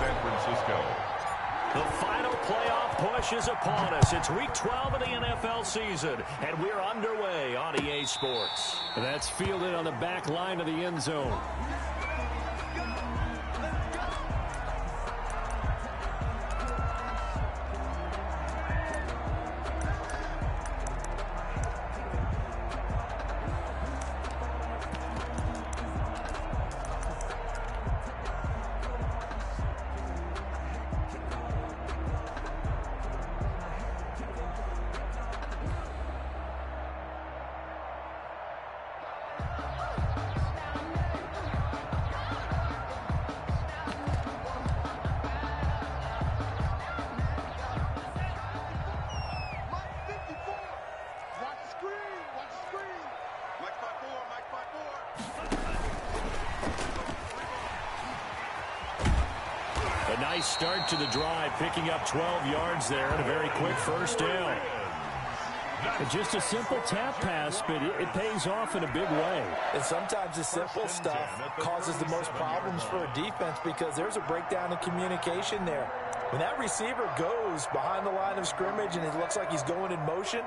San Francisco. The final playoff push is upon us. It's week 12 of the NFL season, and we're underway on EA Sports. That's fielded on the back line of the end zone. A nice start to the drive, picking up 12 yards there and a very quick first down. Just a simple tap pass, but it pays off in a big way. And sometimes the simple stuff causes the most problems for a defense because there's a breakdown in communication there. When that receiver goes behind the line of scrimmage and it looks like he's going in motion,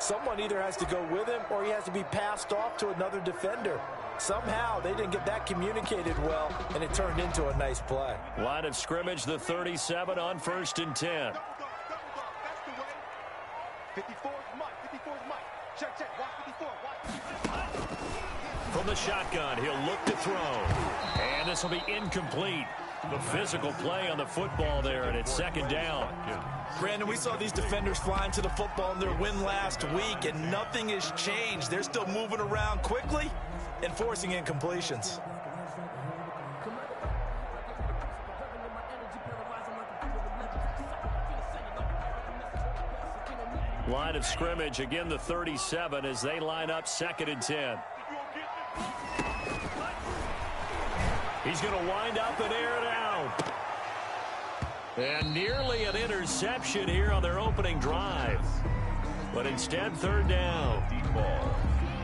someone either has to go with him or he has to be passed off to another defender. Somehow they didn't get that communicated well, and it turned into a nice play. Line of scrimmage, the 37 on 1st and 10. 54 is Mike. 54 is Mike. Check, check. Watch 54. Watch. From the shotgun, he'll look to throw. And this will be incomplete. The physical play on the football there, and it's 2nd down. Brandon, we saw these defenders flying to the football in their win last week, and nothing has changed. They're still moving around quickly and forcing incompletions. Line of scrimmage, again the 37 as they line up 2nd and 10. He's going to wind up and air it out. And nearly an interception here on their opening drive. But instead, 3rd down.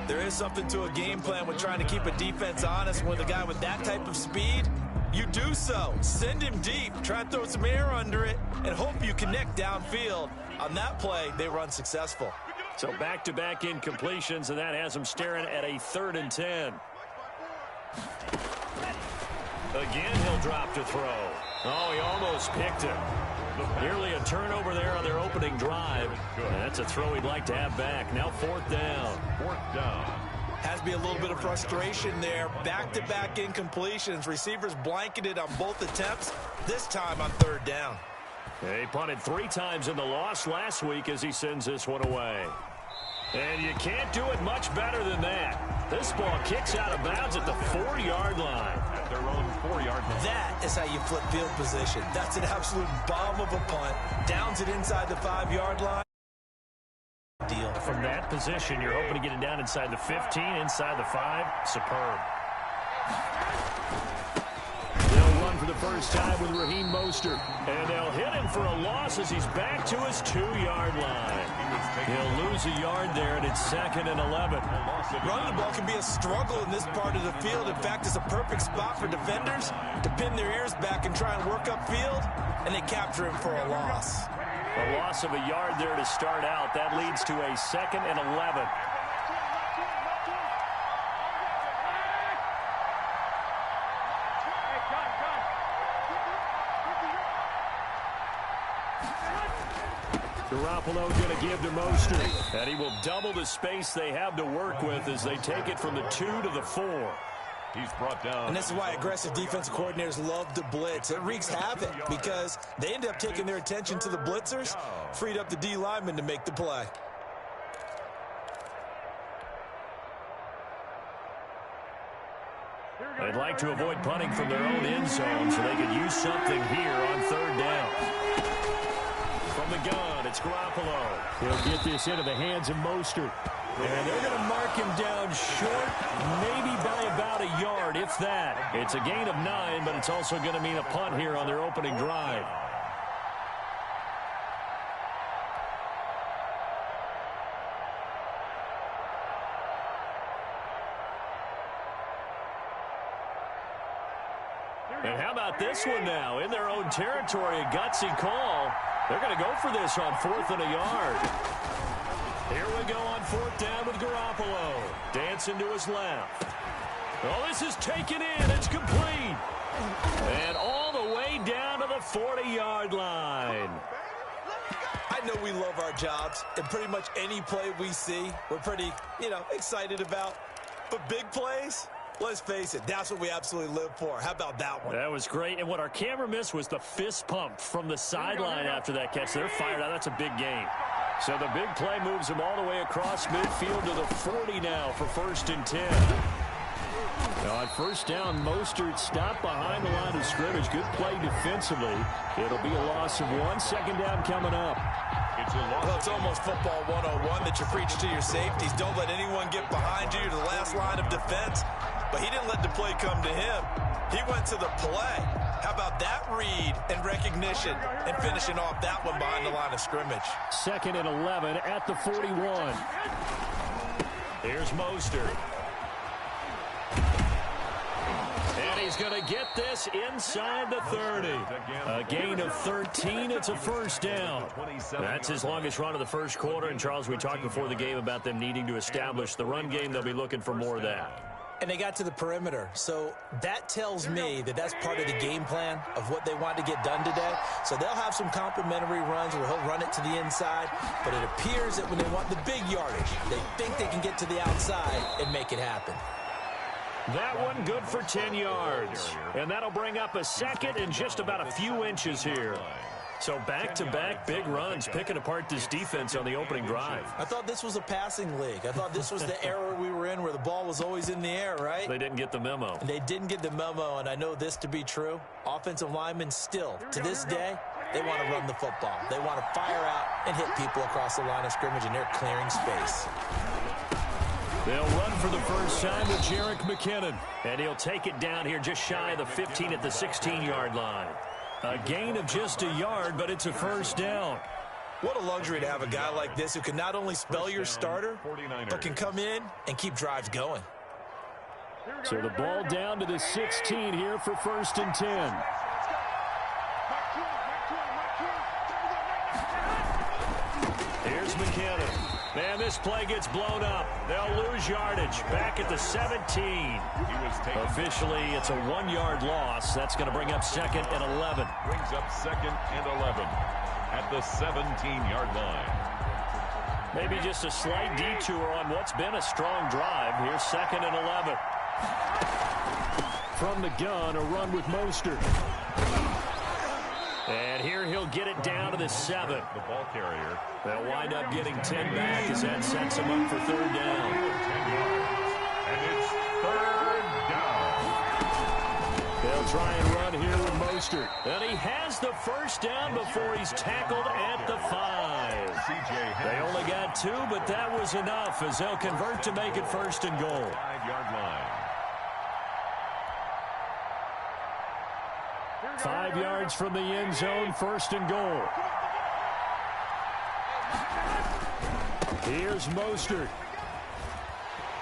There is something to a game plan with trying to keep a defense honest. With a guy with that type of speed, you do so. Send him deep, try to throw some air under it, and hope you connect downfield. On that play, they run successful. So back-to-back incompletions, and that has them staring at a 3rd and 10. Again, he'll drop to throw. Oh, he almost picked it. Nearly a turnover there on their opening drive. And that's a throw he'd like to have back. Now 4th down. 4th down. Has to be a little bit of frustration there. Back-to-back incompletions. Receivers blanketed on both attempts, this time on 3rd down. He punted 3 times in the loss last week as he sends this one away. And you can't do it much better than that. This ball kicks out of bounds at the 4-yard line. At their own 4-yard line. That is how you flip field position. That's an absolute bomb of a punt. Downs it inside the 5-yard line. Deal. From that position, you're hoping to get it down inside the 15, inside the 5. Superb. They'll run for the first time with Raheem Mostert. And they'll hit him for a loss as he's back to his 2-yard line. He'll lose a yard there, and it's 2nd and 11. Running the ball can be a struggle in this part of the field. In fact, it's a perfect spot for defenders to pin their ears back and try and work upfield, and they capture him for a loss. A loss of a yard there to start out. That leads to a 2nd and 11. Garoppolo going to give to Mostert. And he will double the space they have to work with as they take it from the 2 to the 4. He's brought down. And this is why aggressive defensive coordinators love to blitz. It wreaks havoc because they end up taking their attention to the blitzers, freed up the D lineman to make the play. They'd like to avoid punting from their own end zone so they could use something here on 3rd down. From the gun, it's Garoppolo. He'll get this into the hands of Mostert. And they're going to mark him down short, maybe by about a yard, if that. It's a gain of 9, but it's also going to mean a punt here on their opening drive. And how about about this one now? In their own territory, a gutsy call. They're going to go for this on 4th and a yard. Here we go on 4th down with Garoppolo. Dancing to his left. Oh, this is taken in. It's complete. And all the way down to the 40-yard line. I know we love our jobs, and pretty much any play we see, we're pretty, excited about. But big plays, let's face it, that's what we absolutely live for. How about that one? That was great. And what our camera missed was the fist pump from the sideline after that catch. They're fired out. That's a big gain. So the big play moves them all the way across midfield to the 40 now for 1st and 10. Now on 1st down, Mostert stopped behind the line of scrimmage. Good play defensively. It'll be a loss of 1. 2nd down coming up. Well, it's almost football 101 that you preach to your safeties. Don't let anyone get behind you to the last line of defense. But he didn't let the play come to him. He went to the play. How about that read and recognition and finishing off that one behind the line of scrimmage? 2nd and 11 at the 41. Here's Mostert. And he's going to get this inside the 30. A gain of 13. It's a 1st down. That's his longest run of the 1st quarter. And, Charles, we talked before the game about them needing to establish the run game. They'll be looking for more of that. And they got to the perimeter. So that tells me that that's part of the game plan of what they want to get done today. So they'll have some complimentary runs where he'll run it to the inside. But it appears that when they want the big yardage, they think they can get to the outside and make it happen. That one good for 10 yards. And that'll bring up a 2nd and just about a few inches here. So back-to-back big runs, picking apart this defense on the opening drive. I thought this was a passing league. I thought this was the era we were in where the ball was always in the air, right? They didn't get the memo. And they didn't get the memo, and I know this to be true. Offensive linemen still, to this day, they want to run the football. They want to fire out and hit people across the line of scrimmage, and they're clearing space. They'll run for the first time with Jerick McKinnon. And he'll take it down here just shy of the 15 at the 16-yard line. A gain of just a yard, but it's a 1st down. What a luxury to have a guy like this who can not only spell your starter, but can come in and keep drives going. So the ball down to the 16 here for 1st and 10. Here's McKinnon. Man, this play gets blown up. They'll lose yardage. Back at the 17. Officially, it's a 1-yard loss. That's going to bring up 2nd and 11. Brings up 2nd and 11 at the 17-yard line. Maybe just a slight detour on what's been a strong drive. Here's 2nd and 11. From the gun, a run with Mostert. And here he'll get it down to the 7. The ball carrier. They'll wind up getting 10 back as that sets them up for 3rd down. 10 yards. And it's 3rd down. They'll try and run here with Mostert. And he has the 1st down before he's tackled at the 5. They only got 2, but that was enough as they'll convert to make it 1st and goal. 5-yard line. 5 yards from the end zone, 1st and goal. Here's Mostert.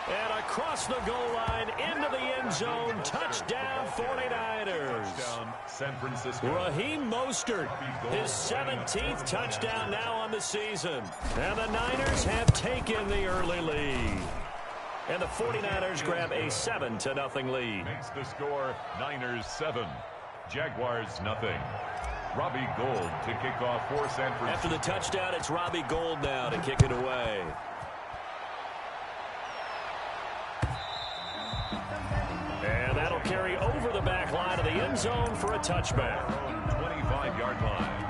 And across the goal line, into the end zone, touchdown 49ers. Touchdown San Francisco. Raheem Mostert, his 17th touchdown now on the season. And the Niners have taken the early lead. And the 49ers grab a 7-0 lead. Makes the score Niners 7. Jaguars nothing. Robbie Gould to kick off for San Francisco. After the touchdown, it's Robbie Gould now to kick it away. And that'll carry over the back line of the end zone for a touchback. 25-yard line.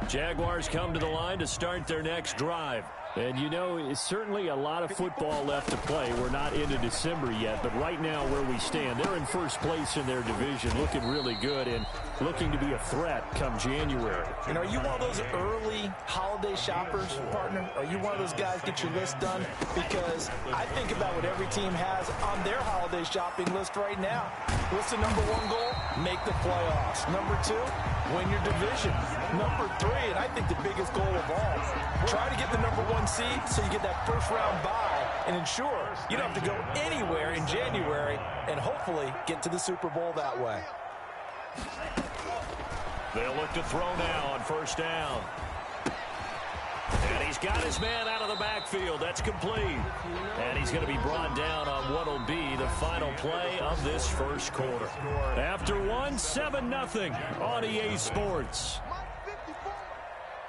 Jaguars come to the line to start their next drive. And, you know, it's certainly a lot of football left to play. We're not into December yet, but right now where we stand, they're in first place in their division, looking really good and looking to be a threat come January. And are you one of those early holiday shoppers, partner? Are you one of those guys get your list done? Because I think about what every team has on their holiday shopping list right now. What's the #1 goal? Make the playoffs. #2, win your division. Number 3, and I think the biggest goal of all. Try to get the number 1 seed so you get that first-round bye and ensure you don't have to go anywhere in January and hopefully get to the Super Bowl that way. They'll look to throw now on first down. And he's got his man out of the backfield. That's complete. And he's going to be brought down on what will be the final play of this first quarter. After one, 7-0 on EA Sports.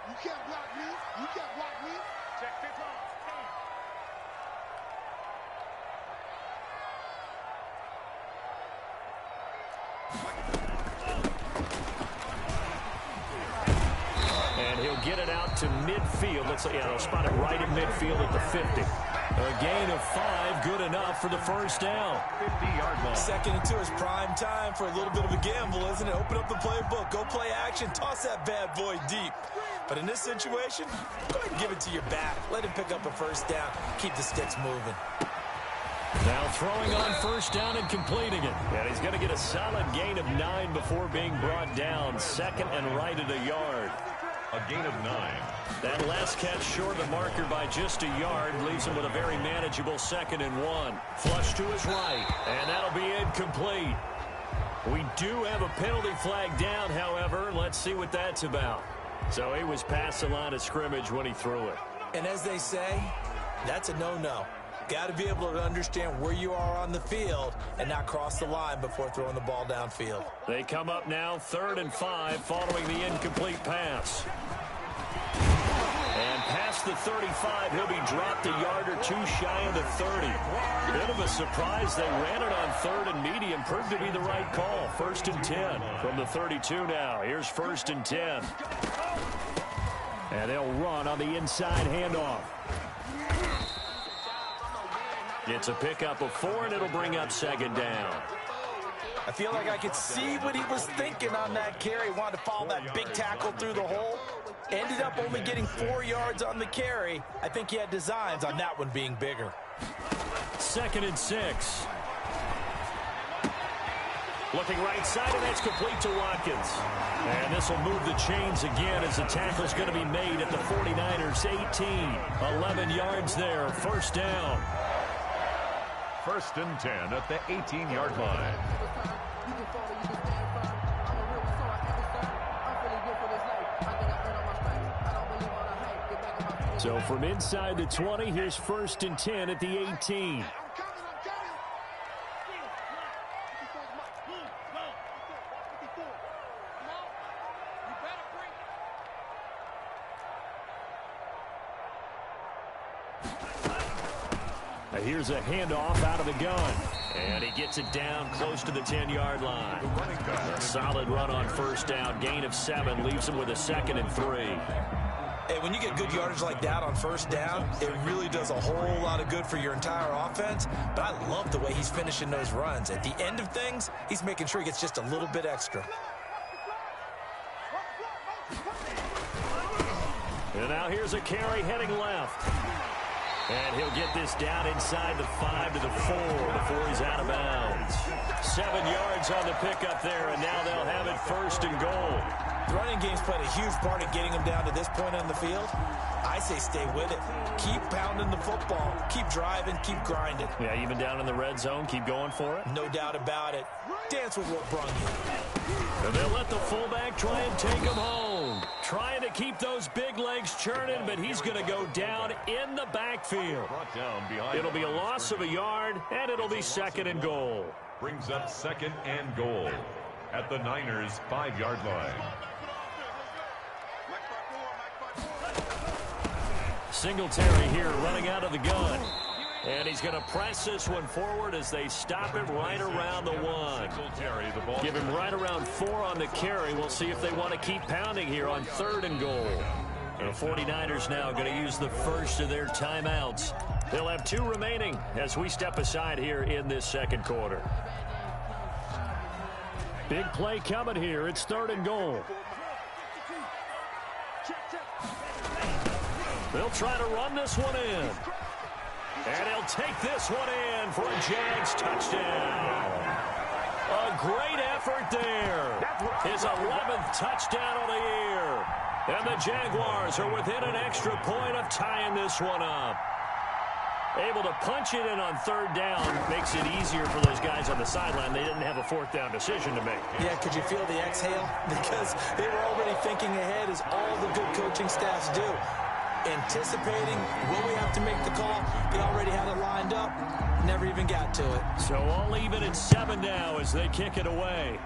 You can't block me. You can't block me. Check 15. And he'll get it out to midfield. Let's say, they'll spot it right at midfield at the 50. A gain of 5, good enough for the first down. 50-yard line. Second and 2 is prime time for a little bit of a gamble, isn't it? Open up the playbook, go play action, toss that bad boy deep. But in this situation, go ahead and give it to your back. Let him pick up a first down. Keep the sticks moving. Now throwing on first down and completing it. And he's going to get a solid gain of 9 before being brought down. Second and right at a yard. A gain of 9. That last catch short of the marker by just a yard leaves him with a very manageable 2nd and 1. Flush to his right, and that'll be incomplete. We do have a penalty flag down, however. Let's see what that's about. So he was past the line of scrimmage when he threw it. And as they say, that's a no-no. Got to be able to understand where you are on the field and not cross the line before throwing the ball downfield. They come up now 3rd and 5 following the incomplete pass. And past the 35, he'll be dropped a yard or 2 shy of the 30. Bit of a surprise. They ran it on 3rd and medium. Proved to be the right call. 1st and 10 from the 32 now. Here's 1st and 10. And they'll run on the inside handoff. It's a pickup of 4, and it'll bring up 2nd down. I feel like I could see what he was thinking on that carry. Wanted to follow that big tackle through the hole. Ended up only getting 4 yards on the carry. I think he had designs on that one being bigger. 2nd and 6. Looking right side, and that's complete to Watkins. And this will move the chains again as the tackle's going to be made at the 49ers 18. 11 yards there, first down. 1st and 10 at the 18-yard line. So from inside the 20, here's 1st and 10 at the 18. Here's a handoff out of the gun. And he gets it down close to the 10-yard line. A solid run on first down. Gain of 7 leaves him with a 2nd and 3. Hey, when you get good yardage like that on first down, it really does a whole lot of good for your entire offense. But I love the way he's finishing those runs. At the end of things, he's making sure he gets just a little bit extra. And now here's a carry heading left. And he'll get this down inside the 5 to the 4 before he's out of bounds. 7 yards on the pickup there, and now they'll have it 1st and goal. The running game's played a huge part in getting him down to this point on the field. I say stay with it. Keep pounding the football. Keep driving. Keep grinding. Yeah, even down in the red zone, keep going for it. No doubt about it. Dance with what brung you. And they'll let the fullback try and take him home. Trying to keep those big legs churning, but he's going to go down in the backfield. It'll be a loss of a yard, and it'll be 2nd and goal. Brings up 2nd and goal at the Niners' 5-yard line. Singletary here running out of the gun. And he's going to press this one forward as they stop him right around the 1. Give him right around 4 on the carry. We'll see if they want to keep pounding here on 3rd and goal. The 49ers now going to use the first of their timeouts. They'll have 2 remaining as we step aside here in this 2nd quarter. Big play coming here. It's 3rd and goal. They'll try to run this one in. And he'll take this one in for a Jags touchdown. A great effort there. His 11th touchdown of the year. And the Jaguars are within an extra point of tying this one up. Able to punch it in on third down makes it easier for those guys on the sideline. They didn't have a fourth down decision to make. Yeah, could you feel the exhale? Because they were already thinking ahead, as all the good coaching staffs do. Anticipating, will we have to make the call? They already had it lined up. Never even got to it. So all even at 7 now as they kick it away.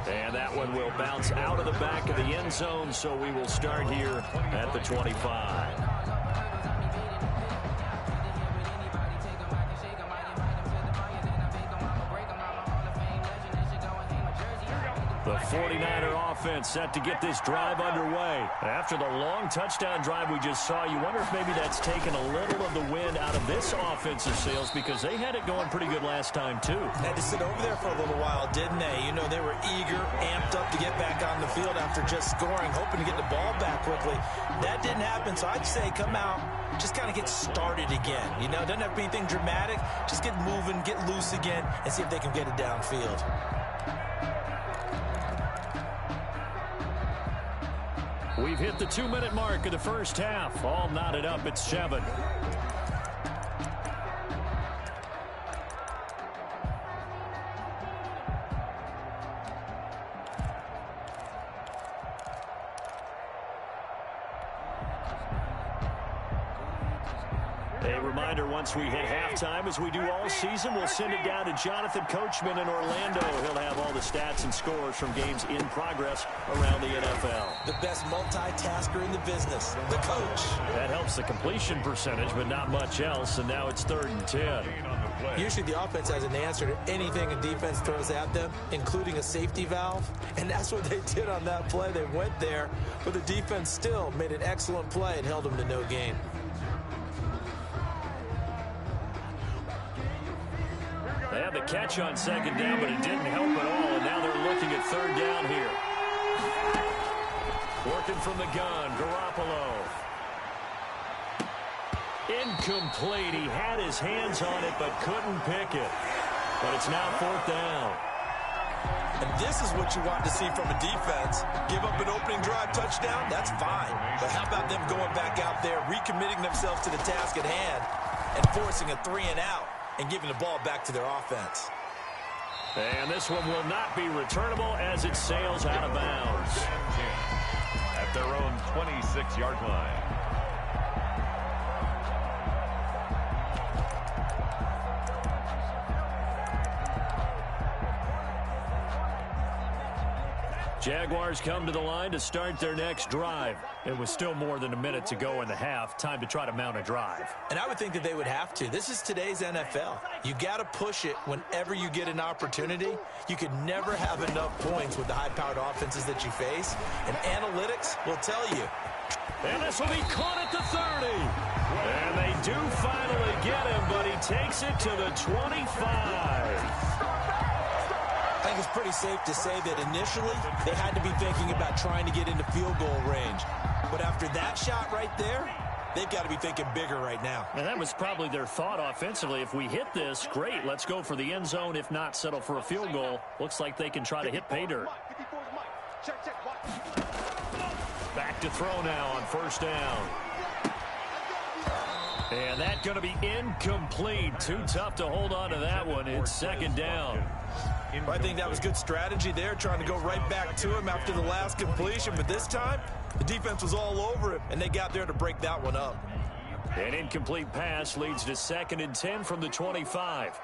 And that one will bounce out of the back of the end zone, so we will start here at the 25. The 49er offense set to get this drive underway. After the long touchdown drive we just saw, you wonder if maybe that's taken a little of the wind out of this offensive sails, because they had it going pretty good last time too. Had to sit over there for a little while, didn't they? You know, they were eager, amped up to get back on the field after just scoring, hoping to get the ball back quickly. That didn't happen, so I'd say come out, just kind of get started again. You know, doesn't have to be anything dramatic. Just get moving, get loose again, and see if they can get it downfield. We've hit the 2-minute mark of the first half. All knotted up at 7. A reminder, once we hit halftime, as we do all season, we'll send it down to Jonathan Coachman in Orlando. He'll have all the stats and scores from games in progress around the NFL. The best multitasker in the business, the coach. That helps the completion percentage, but not much else, and now it's 3rd and 10. Usually the offense has an answer to anything a defense throws at them, including a safety valve, and that's what they did on that play. They went there, but the defense still made an excellent play and held them to no gain. They had the catch on 2nd down, but it didn't help at all, and now they're looking at 3rd down here. Working from the gun, Garoppolo. Incomplete. He had his hands on it, but couldn't pick it. But it's now 4th down. And this is what you want to see from a defense. Give up an opening drive touchdown, that's fine. But how about them going back out there, recommitting themselves to the task at hand, and forcing a 3-and-out? And giving the ball back to their offense. And this one will not be returnable as it sails out of bounds. At their own 26-yard line. Jaguars come to the line to start their next drive. It was still more than a minute to go in the half. Time to try to mount a drive. And I would think that they would have to. This is today's NFL. You got to push it whenever you get an opportunity. You could never have enough points with the high-powered offenses that you face. And analytics will tell you. And this will be caught at the 30. And they do finally get him, but he takes it to the 25. I think it's pretty safe to say that initially they had to be thinking about trying to get into field goal range. But after that shot right there, they've got to be thinking bigger right now. And that was probably their thought offensively. If we hit this, great, let's go for the end zone. If not, settle for a field goal. Looks like they can try to hit pay dirt. Back to throw now on 1st down. And that's going to be incomplete. Too tough to hold on to that one. It's 2nd down. I think that was good strategy there, trying to go right back to him after the last completion. But this time, the defense was all over him, and they got there to break that one up. An incomplete pass leads to 2nd and 10 from the 25.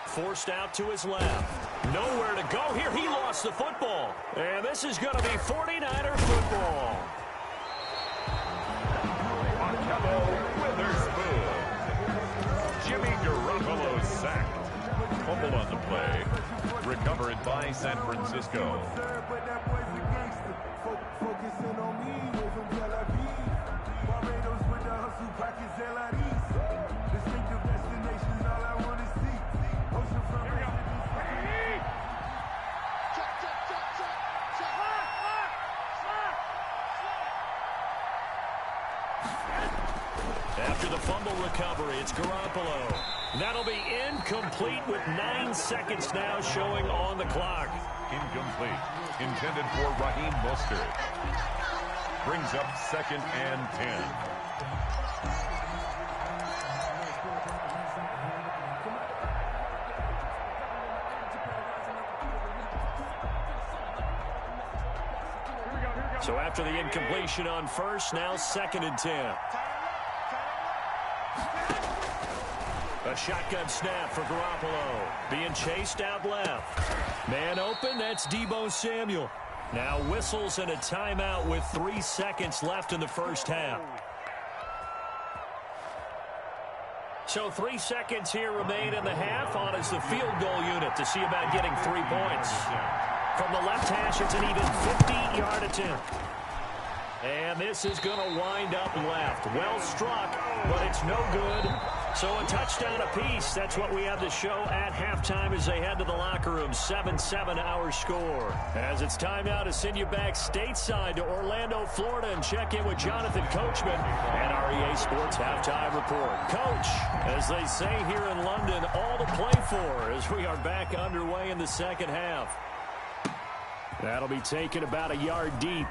Forced out to his left. Nowhere to go here. He lost the football. And this is going to be 49er football. Jimmy Garoppolo sacked. Fumble on the play. Recovered by San Francisco. After the fumble recovery, it's Garoppolo. That'll be incomplete with 9 seconds now showing on the clock. Incomplete. Intended for Raheem Mostert. Brings up 2nd and 10. So after the incompletion on first, now 2nd and 10. A shotgun snap for Garoppolo. Being chased out left. Man open, that's Deebo Samuel. Now whistles and a timeout with 3 seconds left in the first half. So 3 seconds here remain in the half. On is the field goal unit to see about getting 3 points. From the left hash, it's an even 50-yard attempt. And this is going to wind up left. Well struck, but it's no good. So a touchdown apiece. That's what we have to show at halftime as they head to the locker room. 7-7 our score. As it's time now to send you back stateside to Orlando, Florida, and check in with Jonathan Coachman and our EA Sports Halftime Report. Coach, as they say here in London, all to play for as we are back underway in the second half. That'll be taken about a yard deep.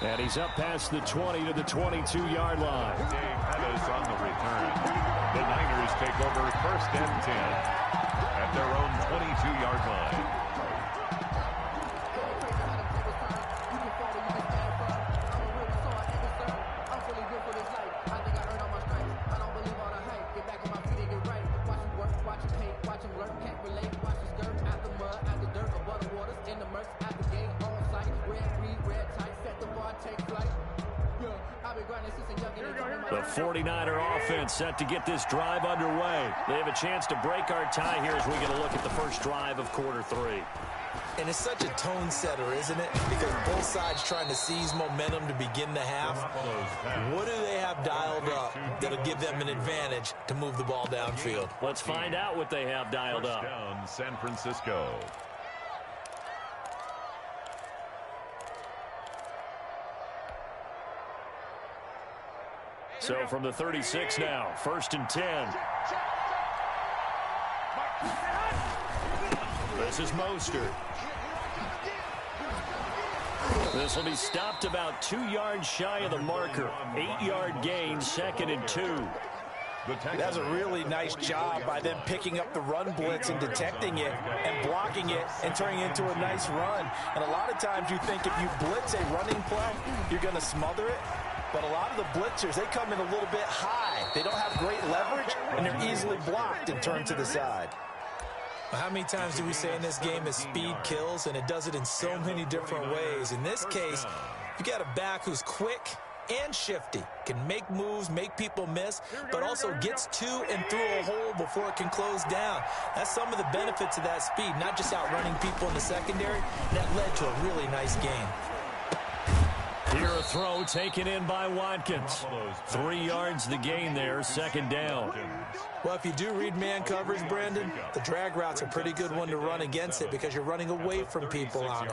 And he's up past the 20 to the 22-yard line. Dave Pettis on the return. The Niners take over 1st and 10 at their own 22-yard line. The 49er offense set to get this drive underway. They have a chance to break our tie here as we get a look at the first drive of quarter 3. And it's such a tone setter, isn't it? Because both sides trying to seize momentum to begin the half. What do they have dialed up that'll give them an advantage to move the ball downfield? Let's find out what they have dialed up. Down San Francisco. So from the 36 now, 1st and 10. This is Mostert. This will be stopped about 2 yards shy of the marker. 8-yard gain, 2nd and 2. That's a really nice job by them picking up the run blitz and detecting it and blocking it and turning it into a nice run. And a lot of times you think if you blitz a running play, you're going to smother it. But a lot of the blitzers, they come in a little bit high. They don't have great leverage, and they're easily blocked and turned to the side. How many times do we say in this game that speed kills, and it does it in so many different ways? In this case, you got a back who's quick and shifty, can make moves, make people miss, but also gets to and through a hole before it can close down. That's some of the benefits of that speed, not just outrunning people in the secondary. That led to a really nice game. Here a throw taken in by Watkins. 3 yards the gain there, 2nd down. Well, if you do read man coverage, Brandon, the drag route's a pretty good one to run against it because you're running away from people on it.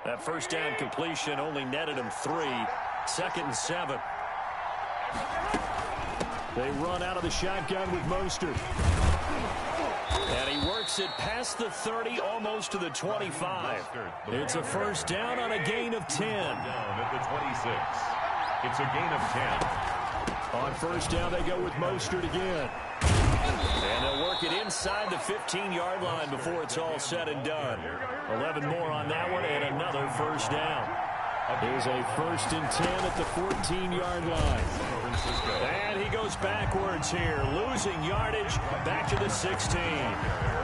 That 1st down completion only netted him 3. 2nd and 7. They run out of the shotgun with Mostert. And he works it past the 30, almost to the 25. It's a 1st down on a gain of 10. Down at the 26. It's a gain of 10. On 1st down, they go with Mostert again. And they'll work it inside the 15-yard line before it's all said and done. 11 more on that one and another 1st down. Here's a 1st and 10 at the 14-yard line. And he goes backwards here, losing yardage back to the 16.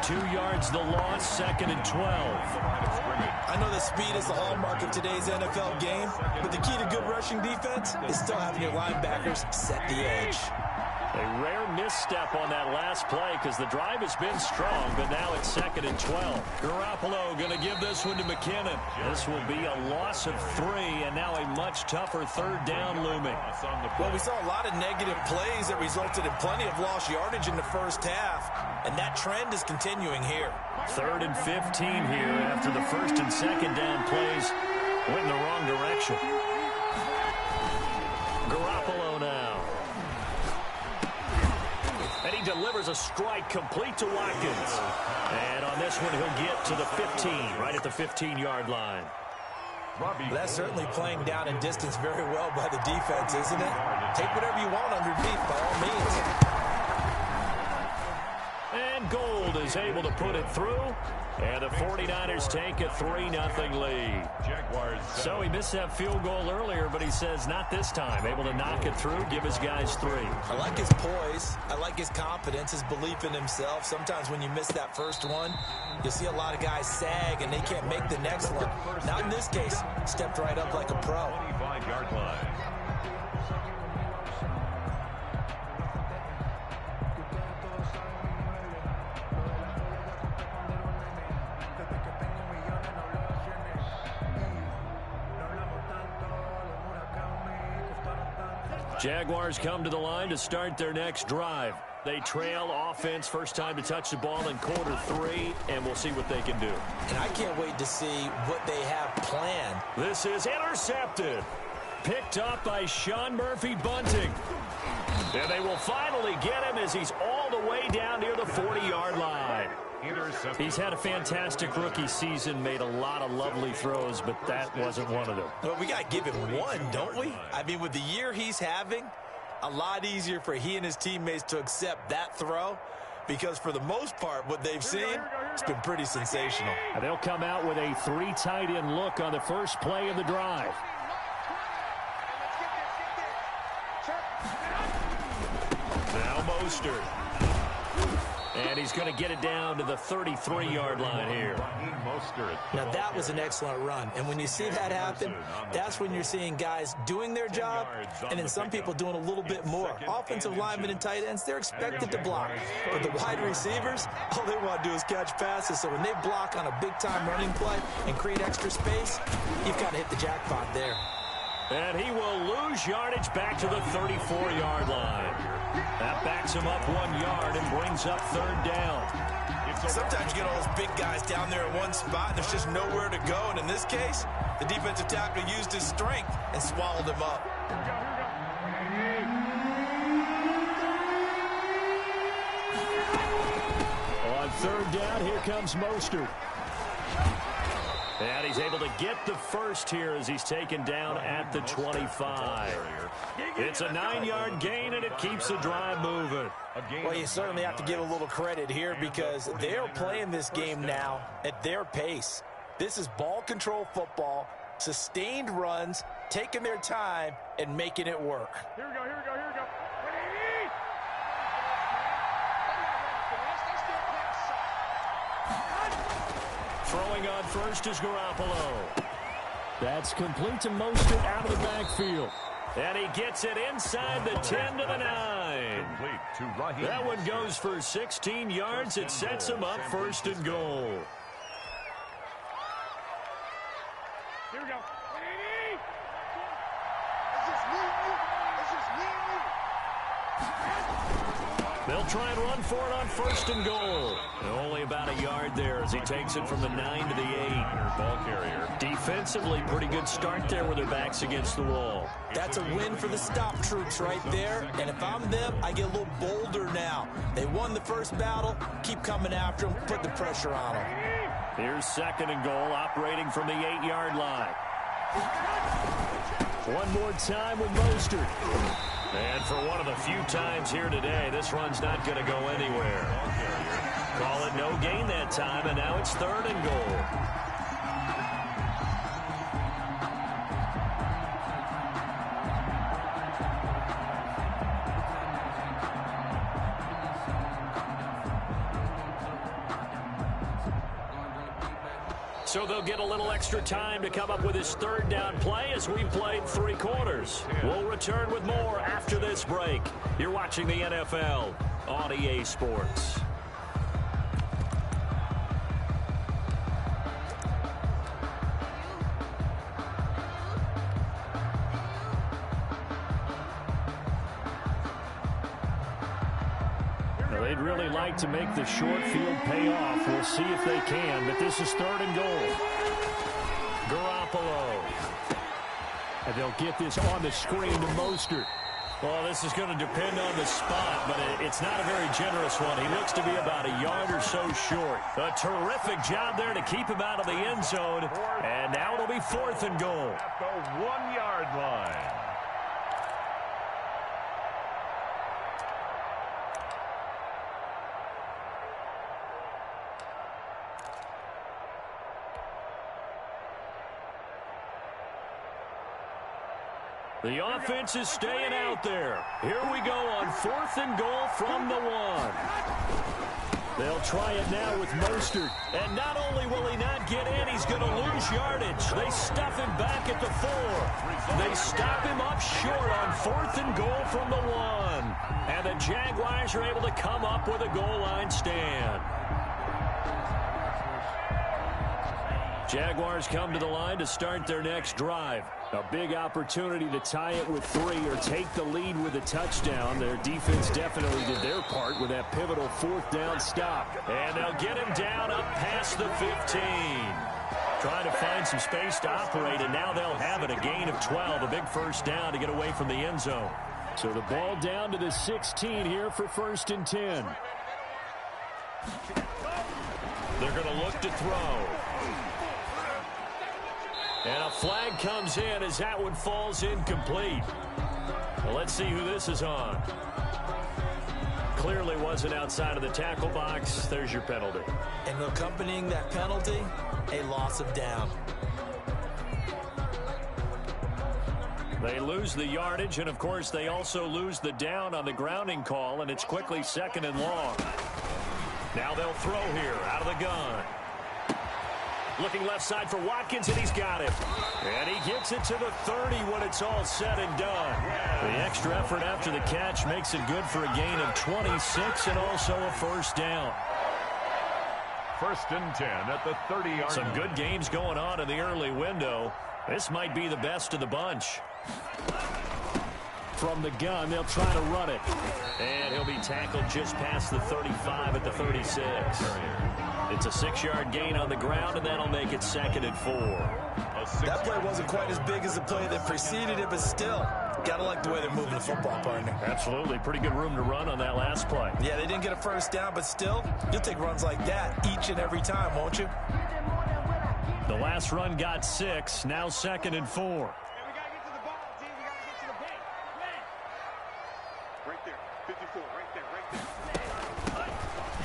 2 yards the loss, 2nd and 12. I know that speed is the hallmark of today's NFL game, but the key to good rushing defense is still having your linebackers set the edge. A rare misstep on that last play because the drive has been strong, but now it's 2nd and 12. Garoppolo going to give this one to McKinnon. This will be a loss of 3, and now a much tougher 3rd down looming. Well, we saw a lot of negative plays that resulted in plenty of lost yardage in the first half, and that trend is continuing here. 3rd and 15 here after the 1st and 2nd down plays went in the wrong direction. Garoppolo now. And he delivers a strike complete to Watkins. And on this one, he'll get to the 15, right at the 15-yard line. That's certainly playing down in distance very well by the defense, isn't it? Take whatever you want underneath, by all means. And Gold is able to put it through. And the 49ers take a 3-0 lead. So he missed that field goal earlier, but he says not this time. Able to knock it through, give his guys 3. I like his poise. I like his confidence, his belief in himself. Sometimes when you miss that first one, you'll see a lot of guys sag and they can't make the next one. Not in this case. Stepped right up like a pro. 25-yard line. Jaguars come to the line to start their next drive. They trail offense, first time to touch the ball in quarter 3, and we'll see what they can do. And I can't wait to see what they have planned. This is intercepted. Picked up by Sean Murphy-Bunting. And they will finally get him as he's all the way down near the 40-yard line. He's had a fantastic rookie season, made a lot of lovely throws, but that wasn't one of them. Well, we got to give him one, don't we? I mean, with the year he's having, a lot easier for he and his teammates to accept that throw because for the most part, what they've seen, it's been pretty sensational. And they'll come out with a 3 tight end look on the first play of the drive. Now Mostert. And he's going to get it down to the 33-yard line here. Now, that was an excellent run. And when you see that happen, that's when you're seeing guys doing their job and then some people doing a little bit more. Offensive linemen and tight ends, they're expected to block. But the wide receivers, all they want to do is catch passes. So when they block on a big-time running play and create extra space, you've got to hit the jackpot there. And he will lose yardage back to the 34-yard line. That backs him up 1 yard and brings up 3rd down. Sometimes you get all those big guys down there in one spot, and there's just nowhere to go. And in this case, the defensive tackle used his strength and swallowed him up. On 3rd down, here comes Mostert. And he's able to get the first here as he's taken down at the 25. It's a 9-yard gain, and it keeps the drive moving. Well, you certainly have to give a little credit here because they're playing this game now at their pace. This is ball control football, sustained runs, taking their time, and making it work. Here we go, here we go, here we go. Throwing on first is Garoppolo. That's complete to Mostert out of the backfield. And he gets it inside the 10 to the 9. That one goes for 16 yards. It sets him up 1st and goal. Here we go. It's just me and you. It's just me and you. They'll try and run for it on 1st and goal. Only about a yard there as he takes it from the 9 to the 8. Ball carrier. Defensively, pretty good start there with their backs against the wall. That's a win for the stop troops right there. And if I'm them, I get a little bolder now. They won the first battle. Keep coming after them. Put the pressure on them. Here's 2nd and goal, operating from the 8-yard line. One more time with Mostert. And for one of the few times here today, this run's not going to go anywhere. Call it no gain that time, and now it's 3rd and goal. So they'll get a little extra time to come up with his third down play as we played 3 quarters. We'll return with more after this break. You're watching the NFL on EA Sports. They'd really like to make the short field pay off. We'll see if they can, but this is 3rd and goal. Garoppolo. And they'll get this on the screen to Mostert. Well, this is going to depend on the spot, but it's not a very generous one. He looks to be about a yard or so short. A terrific job there to keep him out of the end zone. And now it'll be 4th and goal. At the 1-yard line. The offense is staying out there. Here we go on 4th and goal from the 1. They'll try it now with Mostert. And not only will he not get in, he's going to lose yardage. They stuff him back at the 4. They stop him up short on 4th and goal from the 1. And the Jaguars are able to come up with a goal line stand. Jaguars come to the line to start their next drive. A big opportunity to tie it with 3 or take the lead with a touchdown. Their defense definitely did their part with that pivotal 4th down stop. And they'll get him down up past the 15. Trying to find some space to operate, and now they'll have it. A gain of 12, a big first down to get away from the end zone. So the ball down to the 16 here for 1st and 10. They're going to look to throw. And a flag comes in as that one falls incomplete. Well, let's see who this is on. Clearly wasn't outside of the tackle box. There's your penalty. And accompanying that penalty, a loss of down. They lose the yardage, and of course they also lose the down on the grounding call, and it's quickly 2nd and long. Now they'll throw here out of the gun. Looking left side for Watkins, and he's got it. And he gets it to the 30 when it's all said and done. The extra effort after the catch makes it good for a gain of 26 and also a first down. 1st and 10 at the 30-yard line. Some good games going on in the early window. This might be the best of the bunch. From the gun, they'll try to run it. And he'll be tackled just past the 35 at the 36. It's a 6-yard gain on the ground, and that'll make it 2nd and 4. That play wasn't quite as big as the play that preceded it, but still, gotta like the way they're moving the football, partner. Absolutely. Pretty good room to run on that last play. Yeah, they didn't get a first down, but still, you'll take runs like that each and every time, won't you? The last run got 6, now 2nd and 4. And we got to get to the ball, team. We got to get to the bank. Right there. 54. Right there.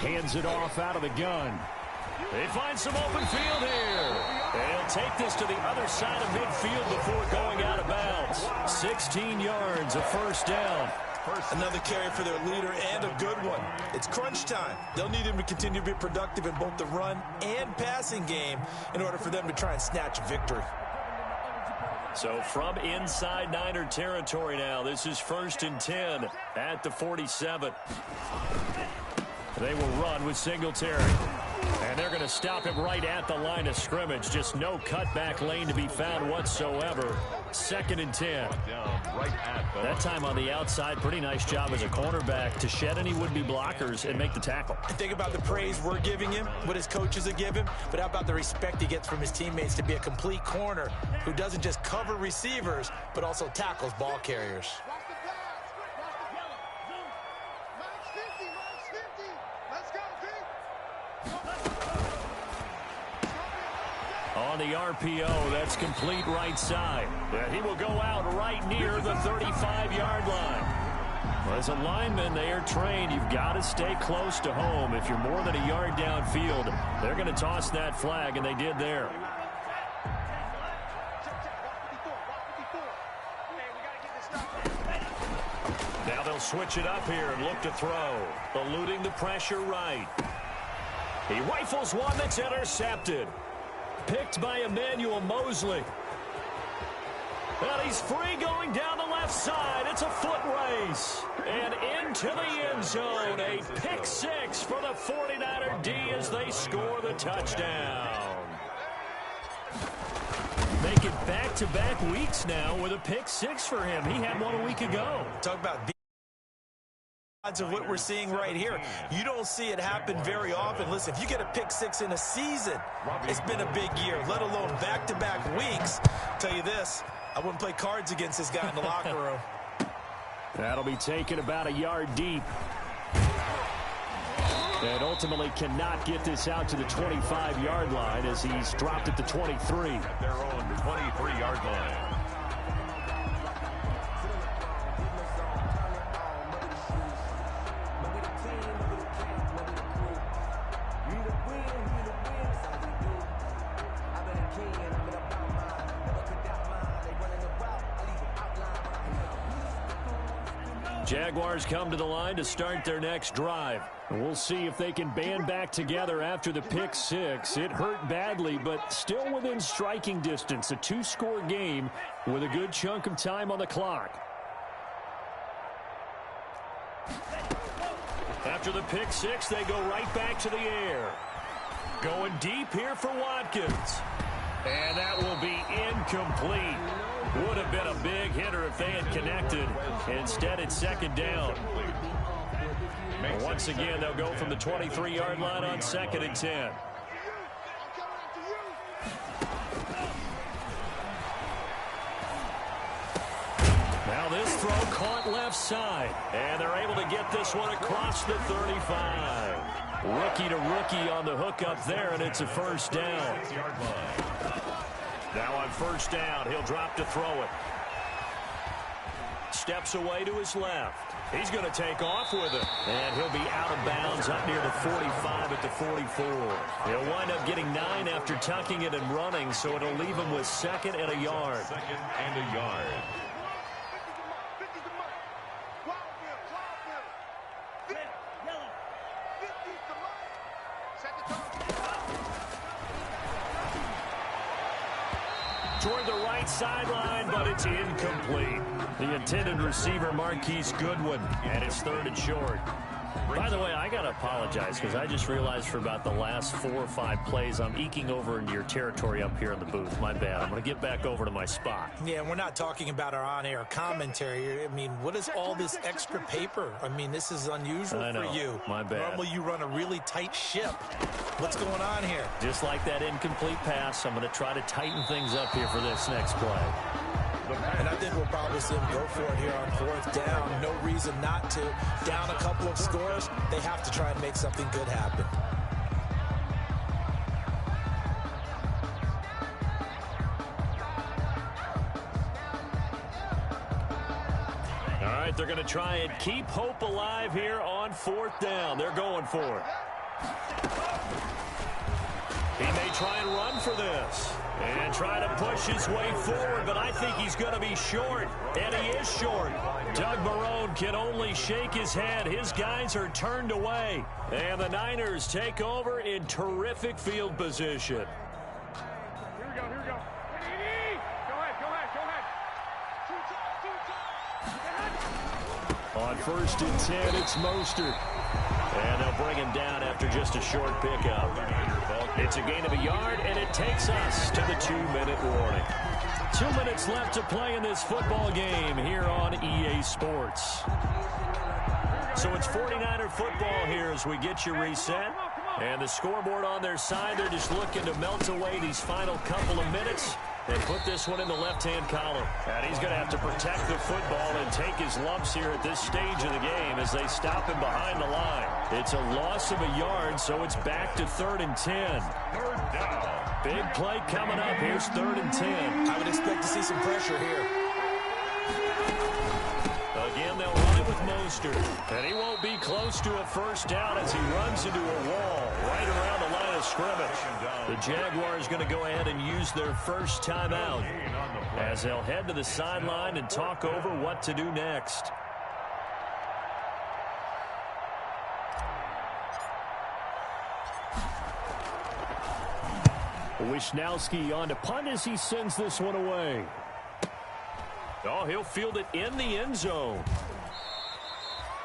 Hands it off out of the gun. They find some open field here. They'll take this to the other side of midfield before going out of bounds. 16 yards, a first down. Another carry for their leader and a good one. It's crunch time. They'll need him to continue to be productive in both the run and passing game in order for them to try and snatch a victory. So from inside Niner territory now, this is 1st and 10 at the 47. They will run with Singletary. And they're going to stop him right at the line of scrimmage. Just no cutback lane to be found whatsoever. 2nd and 10. That time on the outside, pretty nice job as a cornerback to shed any would-be blockers and make the tackle. Think about the praise we're giving him, what his coaches are giving, but how about the respect he gets from his teammates to be a complete corner who doesn't just cover receivers, but also tackles ball carriers. On the RPO, that's complete right side. He will go out right near the 35-yard line. Well, as a lineman, they are trained. You've got to stay close to home. If you're more than a yard downfield, they're going to toss that flag, and they did there. Now they'll switch it up here and look to throw. Eluding the pressure right. He rifles one that's intercepted. picked by Emmanuel Mosley. And he's free going down the left side. It's a foot race. And into the end zone. A pick six for the 49er D as they score the touchdown. Make it back-to-back weeks now with a pick six for him. He had one a week ago. Talk about odds of what we're seeing right here. You don't see it happen very often. Listen, if you get a pick six in a season, it's been a big year, let alone back-to-back weeks. I'll tell you this, I wouldn't play cards against this guy in the locker room. That'll be taken about a yard deep. And ultimately cannot get this out to the 25-yard line as he's dropped at the 23. At their own 23-yard line. Jaguars come to the line to start their next drive. We'll see if they can band back together after the pick six. It hurt badly, but still within striking distance. A two-score game with a good chunk of time on the clock. After the pick six, they go right back to the air. Going deep here for Watkins. And that will be incomplete. Would have been a big hitter if they had connected. Instead, it's second down. Once again, they'll go from the 23-yard line on 2nd and 10. Now this throw caught left side. And they're able to get this one across the 35. Rookie to rookie on the hook up there, and it's a first down. Now on first down, he'll drop to throw it. Steps away to his left. He's going to take off with it. And he'll be out of bounds up near the 45 at the 44. He'll wind up getting 9 after tucking it and running, so it'll leave him with 2nd and a yard. 2nd and a yard. Toward the right sideline, but it's incomplete. The intended receiver, Marquise Goodwin, and it's 3rd and short. By the way, I got to apologize because I just realized for about the last 4 or 5 plays, I'm eking over into your territory up here in the booth. My bad. I'm going to get back over to my spot. Yeah, we're not talking about our on-air commentary. I mean, what is all this extra paper? I mean, this is unusual for you. My bad. Normally you run a really tight ship. What's going on here? Just like that incomplete pass, I'm going to try to tighten things up here for this next play. And I think we'll probably see him go for it here on 4th down. No reason not to. Down a couple of scores, they have to try and make something good happen. All right, they're going to try and keep hope alive here on 4th down. They're going for it. He may try and run for this and try to push his way forward, but I think he's going to be short, and he is short. Doug Marrone can only shake his head. His guys are turned away, and the Niners take over in terrific field position. Here we go, here we go. Go ahead. On 1st and 10, it's Mostert. And they'll bring him down after just a short pickup. It's a gain of a yard, and it takes us to the 2-minute warning. 2 minutes left to play in this football game here on EA Sports. So it's 49er football here as we get you reset. And the scoreboard on their side, they're just looking to melt away these final couple of minutes and put this one in the left-hand column. And he's going to have to protect the football and take his lumps here at this stage of the game as they stop him behind the line. It's a loss of a yard, so it's back to 3rd and 10. 3rd down. Big play coming up. Here's 3rd and 10. I would expect to see some pressure here. Again, they'll run it with Mostert. And he won't be close to a first down as he runs into a wall right around the line of scrimmage. The Jaguars going to go ahead and use their first timeout as they'll head to the sideline and talk over what to do next. Wisnowski on to punt as he sends this one away. Oh, he'll field it in the end zone.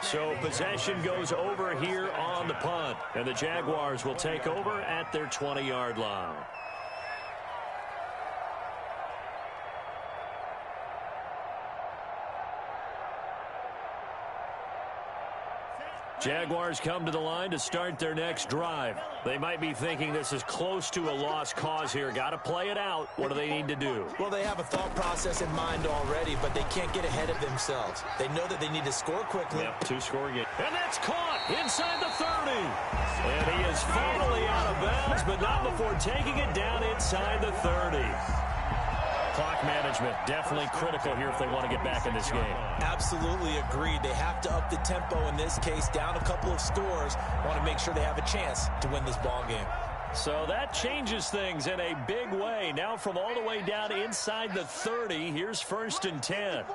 So possession goes over here on the punt, and the Jaguars will take over at their 20-yard line. Jaguars come to the line to start their next drive. They might be thinking this is close to a lost cause here. Got to play it out. What do they need to do? Well, they have a thought process in mind already, but they can't get ahead of themselves. They know that they need to score quickly. Yep, two-score game. And that's caught inside the 30. And he is finally out of bounds, but not before taking it down inside the 30. Clock management definitely critical here if they want to get back in this game. Absolutely agreed. They have to up the tempo in this case, down a couple of scores. Want to make sure they have a chance to win this ball game. So that changes things in a big way. Now from all the way down inside the 30, here's 1st and 10.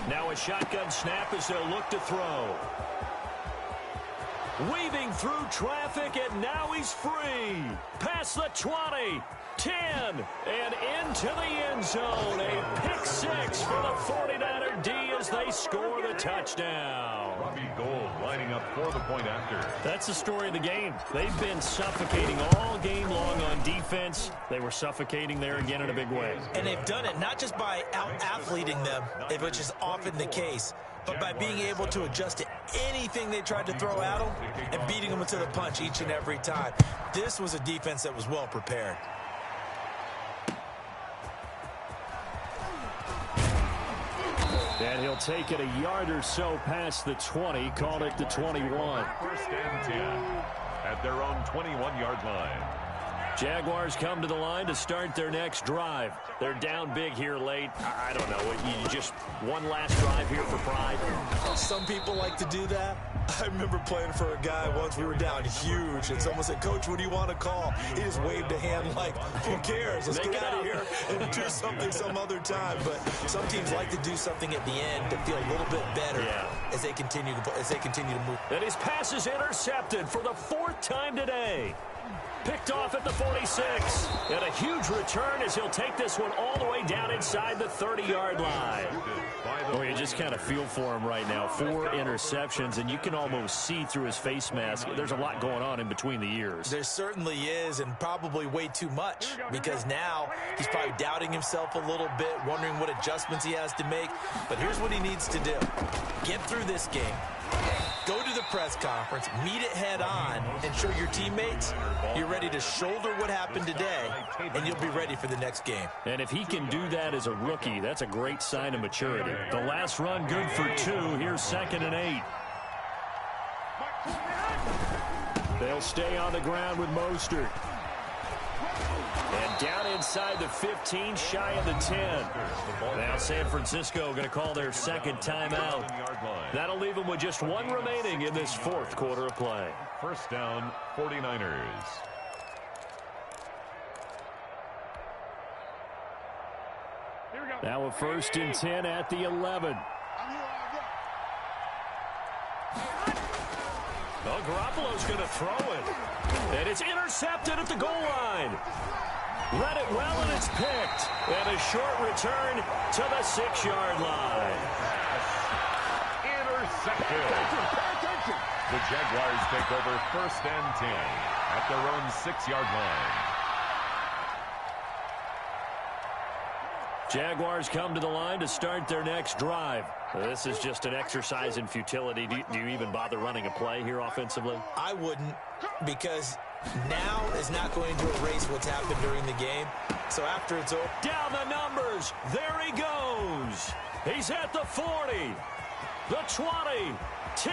Now a shotgun snap as they'll look to throw. Weaving through traffic, and now he's free. Past the 20, 10, and into the end zone. A pick six for the 49er D as they score the touchdown. Robbie Gould lining up for the point after. That's the story of the game. They've been suffocating all game long on defense. They were suffocating there again in a big way. And they've done it not just by out-athleting them, which is often the case, but by being able to adjust to anything they tried to throw at them and beating them to the punch each and every time. This was a defense that was well prepared. And he'll take it a yard or so past the 20, called it the 21. 1st and 10 at their own 21-yard line. Jaguars come to the line to start their next drive. They're down big here late. I don't know. You just one last drive here for pride. Some people like to do that. I remember playing for a guy once. We were down huge, and someone said, "Coach, what do you want to call?" He just waved a hand like, "Who cares? Let's get out of here and do something some other time." But some teams like to do something at the end to feel a little bit better as they continue to move. And his pass is intercepted for the 4th time today. Picked off at the 46. And a huge return as he'll take this one all the way down inside the 30-yard line. Boy, you just kind of feel for him right now. 4 interceptions, and you can almost see through his face mask. There's a lot going on in between the ears. There certainly is, and probably way too much, because now he's probably doubting himself a little bit, wondering what adjustments he has to make. But here's what he needs to do. Get through this game. Go to the press conference, meet it head on, and show your teammates you're ready to shoulder what happened today, and you'll be ready for the next game. And if he can do that as a rookie, that's a great sign of maturity. The last run good for 2. Here's 2nd and 8. They'll stay on the ground with Mostert. And down inside the 15, shy of the 10. Now San Francisco going to call their 2nd timeout. That'll leave them with just 1 remaining in this 4th quarter of play. 1st down, 49ers. Now a 1st and 10 at the 11. Well, Garoppolo's going to throw it. And it's intercepted at the goal line. Read it well, and it's picked. And a short return to the 6-yard line. Intercepted. The Jaguars take over 1st and 10 at their own 6-yard line. Jaguars come to the line to start their next drive. This is just an exercise in futility. Do you even bother running a play here offensively? I wouldn't, because now is not going to erase what's happened during the game. So after it's over. Down the numbers. There he goes. He's at the 40, the 20, 10,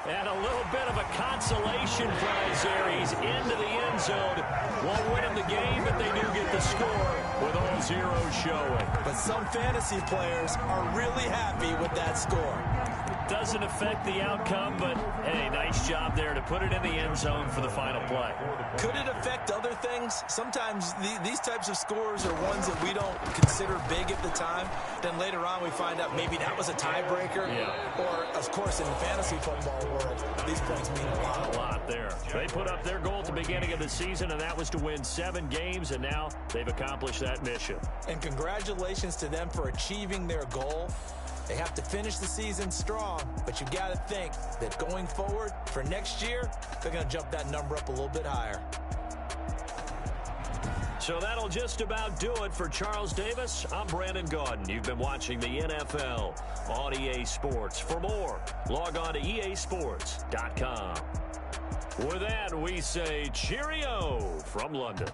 and a little bit of a consolation prize there. He's into the end zone. Won't win him the game, but they do get the score with all zeros showing. But some fantasy players are really happy with that score. doesn't affect the outcome, but, hey, nice job there to put it in the end zone for the final play. Could it affect other things? Sometimes these types of scores are ones that we don't consider big at the time. Then later on we find out maybe that was a tiebreaker. Yeah. Or, of course, in the fantasy football world, these points mean a lot. A lot there. They put up their goal at the beginning of the season, and that was to win 7 games, and now they've accomplished that mission. And congratulations to them for achieving their goal. They have to finish the season strong, but you got to think that going forward for next year, they're going to jump that number up a little bit higher. So that'll just about do it for Charles Davis. I'm Brandon Gaudin. You've been watching the NFL on EA Sports. For more, log on to easports.com. With that, we say cheerio from London.